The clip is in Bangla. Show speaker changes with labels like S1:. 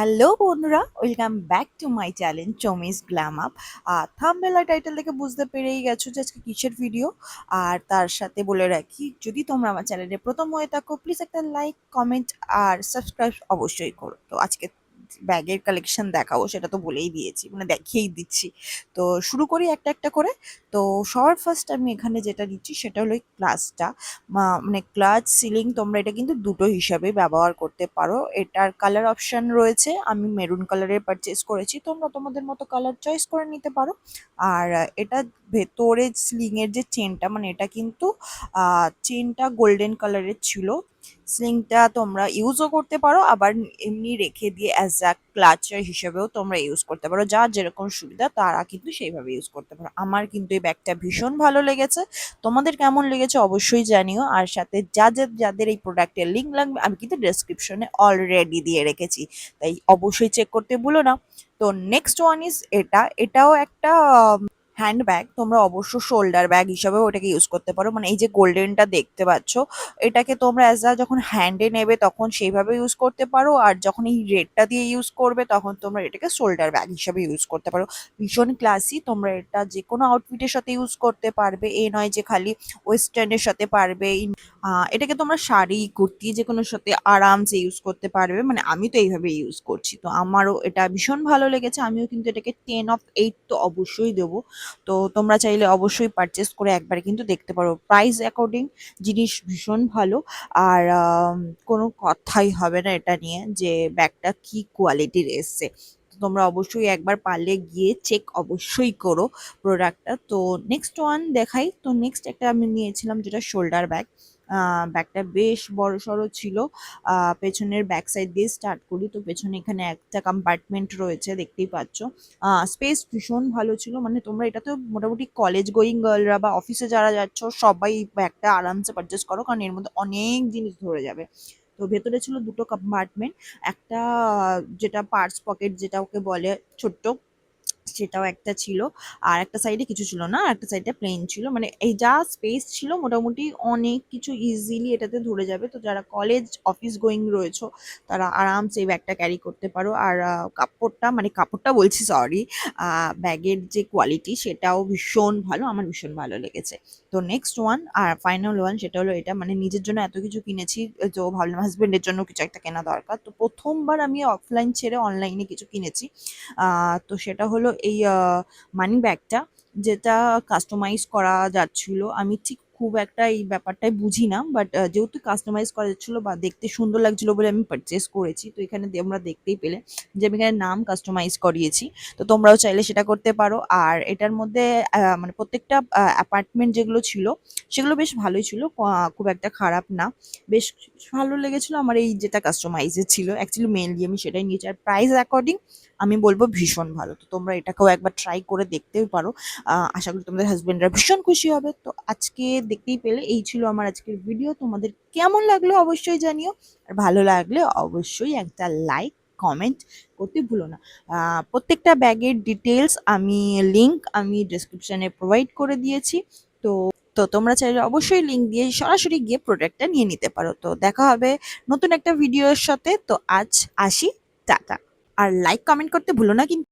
S1: হ্যালো বন্ধুরা, welcome back to my channel চমিস গ্ল্যাম আপ। থাম্বনেল আর টাইটেল থেকে বুঝতে পেরেই গেছো যে আজকে কিসের ভিডিও। আর তার সাথে বলে রাখি, যদি তোমরা আমার চ্যানেলে প্রথম হয়ে থাকো প্লিজ একটা লাইক, কমেন্ট আর সাবস্ক্রাইব অবশ্যই করো। তো আজকে ব্যাগের কালেকশন দেখাবো, সেটা তো বলেই দিয়েছি, মানে দেখিয়েই দিচ্ছি। তো শুরু করি একটা একটা করে। তো সবার ফার্স্ট আমি এখানে যেটা নিচ্ছি সেটা হলো এই ক্লাচটা। মানে ক্লাচ সিলিং তোমরা এটা কিন্তু দুটো হিসাবে ব্যবহার করতে পারো। এটার কালার অপশন রয়েছে, আমি মেরুন কালারের পারচেস করেছি, তোমরা তোমাদের মতো কালার চয়েস করে নিতে পারো। আর এটা ভেতরে স্লিং এর যে চেনটা, মানে এটা কিন্তু চেনটা গোল্ডেন কালারের ছিল। স্লিংটা তোমরা ইউজও করতে পারো, আবার এমনি রেখে দিয়ে অ্যাজ আ ক্লাচার হিসেবেও তোমরা ইউজ করতে পারো। যার যেরকম সুবিধা তারা কিন্তু সেইভাবে ইউজ করতে পারো। আমার কিন্তু এই ব্যাগটা ভীষণ ভালো লেগেছে। তোমাদের কেমন লেগেছে অবশ্যই জানিও। আর সাথে যাদের এই প্রোডাক্টের লিঙ্ক লাগবে আমি কিন্তু ডেসক্রিপশনে অলরেডি দিয়ে রেখেছি, তাই অবশ্যই চেক করতে ভুলো না। তো নেক্সট ওয়ান ইজ এটাও একটা হ্যান্ড ব্যাগ। তোমরা অবশ্য শোল্ডার ব্যাগ হিসাবেও ওটাকে ইউজ করতে পারো। মানে এই যে গোল্ডেনটা দেখতে পাচ্ছ, এটাকে তোমরা অ্যাজ আ যখন হ্যান্ডে নেবে তখন সেইভাবে ইউজ করতে পারো, আর যখন এই রেডটা দিয়ে ইউজ করবে তখন তোমরা এটাকে শোল্ডার ব্যাগ হিসাবে ইউজ করতে পারো। ভীষণ ক্লাসি, তোমরা এটা যে কোনো আউটফিটের সাথে ইউজ করতে পারবে, এ নয় যে খালি ওয়েস্টার্নের সাথে পারবে। এটাকে তোমরা শাড়ি, কুর্তি যে কোনোর সাথে আরামসে ইউজ করতে পারবে। মানে আমি তো এইভাবে ইউজ করছি, তো আমারও এটা ভীষণ ভালো লেগেছে। আমিও কিন্তু এটাকে 10/8 তো অবশ্যই দেবো। তো তোমরা চাইলে অবশ্যই পারচেস করে একবারে কিন্তু দেখতে পারো। প্রাইস অ্যাকর্ডিং জিনিস ভীষণ ভালো। আর কোনো কথাই হবে না এটা নিয়ে যে ব্যাগটা কি কোয়ালিটির এসছে। তো তোমরা অবশ্যই একবার পারলে গিয়ে চেক অবশ্যই করো প্রোডাক্টটা। তো নেক্সট ওয়ান দেখাই। তো নেক্সট একটা আমি নিয়েছিলাম যেটা শোল্ডার ব্যাগ। ব্যাগটা বেশ বড়সড় ছিল। পেছনের ব্যাক সাইড দিয়ে স্টার্ট করি। তো পেছনে এখানে একটা কম্পার্টমেন্ট রয়েছে, দেখতেই পাচ্ছ। স্পেস ভীষণ ভালো ছিল। মানে তোমরা এটাতে মোটামুটি কলেজ গোয়িং গার্লরা বা অফিসে যারা যাচ্ছ সবাই ব্যাগটা আরামসে পারচেস করো, কারণ এর মধ্যে অনেক জিনিস ধরে যাবে। তো ভেতরে ছিল দুটো কম্পার্টমেন্ট। একটা যেটা পার্স পকেট যেটা ওকে বলে, ছোট্ট, সেটাও একটা ছিল। আর একটা সাইডে কিছু ছিল না, একটা সাইডে প্লেন ছিল। মানে এই যা স্পেস ছিল মোটামুটি অনেক কিছু ইজিলি এটাতে ধরে যাবে। তো যারা কলেজ অফিস গোয়িং রয়েছে তারা আরামসে এই ব্যাগটা ক্যারি করতে পারো। আর কাপড়টা, মানে কাপড়টা বলছি সরি, ব্যাগের যে কোয়ালিটি সেটাও ভীষণ ভালো, আমার ভীষণ ভালো লেগেছে। তো নেক্সট ওয়ান আর ফাইনাল ওয়ান সেটা হলো এটা। মানে নিজের জন্য এত কিছু কিনেছি, তো ভাবলাম হাজবেন্ডের জন্য কিছু একটা কেনা দরকার। তো প্রথমবার আমি অফলাইন ছেড়ে অনলাইনে কিছু কিনেছি। তো সেটা হলো এই মানি ব্যাগটা, যেটা কাস্টমাইজ করা যাচ্ছিল। আমি ঠিক খুব একটা এই ব্যাপারটাই বুঝি না, বাট যেহেতু কাস্টমাইজ করা যাচ্ছিল বা দেখতে সুন্দর লাগছিল বলে আমি পারচেস করেছি। তো এখানে আমরা দেখতেই পেলে যে আমি এখানে নাম কাস্টমাইজ করিয়েছি। তো তোমরাও চাইলে সেটা করতে পারো। আর এটার মধ্যে মানে প্রত্যেকটা অ্যাপার্টমেন্ট যেগুলো ছিল সেগুলো বেশ ভালোই ছিল, খুব একটা খারাপ না। বেশ ভালো লেগেছিল আমার এই যেটা কাস্টমাইজের ছিল। অ্যাকচুয়ালি মেনলি আমি সেটাই নিয়েছি। আর প্রাইস অ্যাকর্ডিং আমি বলবো ভীষণ ভালো। তো তোমরা এটাকেও একবার ট্রাই করে দেখতেও পারো। আশা করি তোমাদের হাজবেন্ডরা ভীষণ খুশি হবে। তো আজকে দেখতেই পেলে এই ছিল আমার আজকের ভিডিও। তোমাদের কেমন লাগলো অবশ্যই জানিও। আর ভালো লাগলে অবশ্যই একটা লাইক, কমেন্ট করতে ভুলো না। প্রত্যেকটা ব্যাগের ডিটেলস লিঙ্ক আমি ডেসক্রিপশনে প্রোভাইড করে দিয়েছি। তো তো তোমরা চাইলে অবশ্যই লিঙ্ক দিয়ে সরাসরি গিয়ে প্রোডাক্টটা নিয়ে নিতে পারো। তো দেখা হবে নতুন একটা ভিডিওর সাথে। তো আজ আসি, টাটা। আর লাইক কমেন্ট করতে ভুলো না কিন্তু।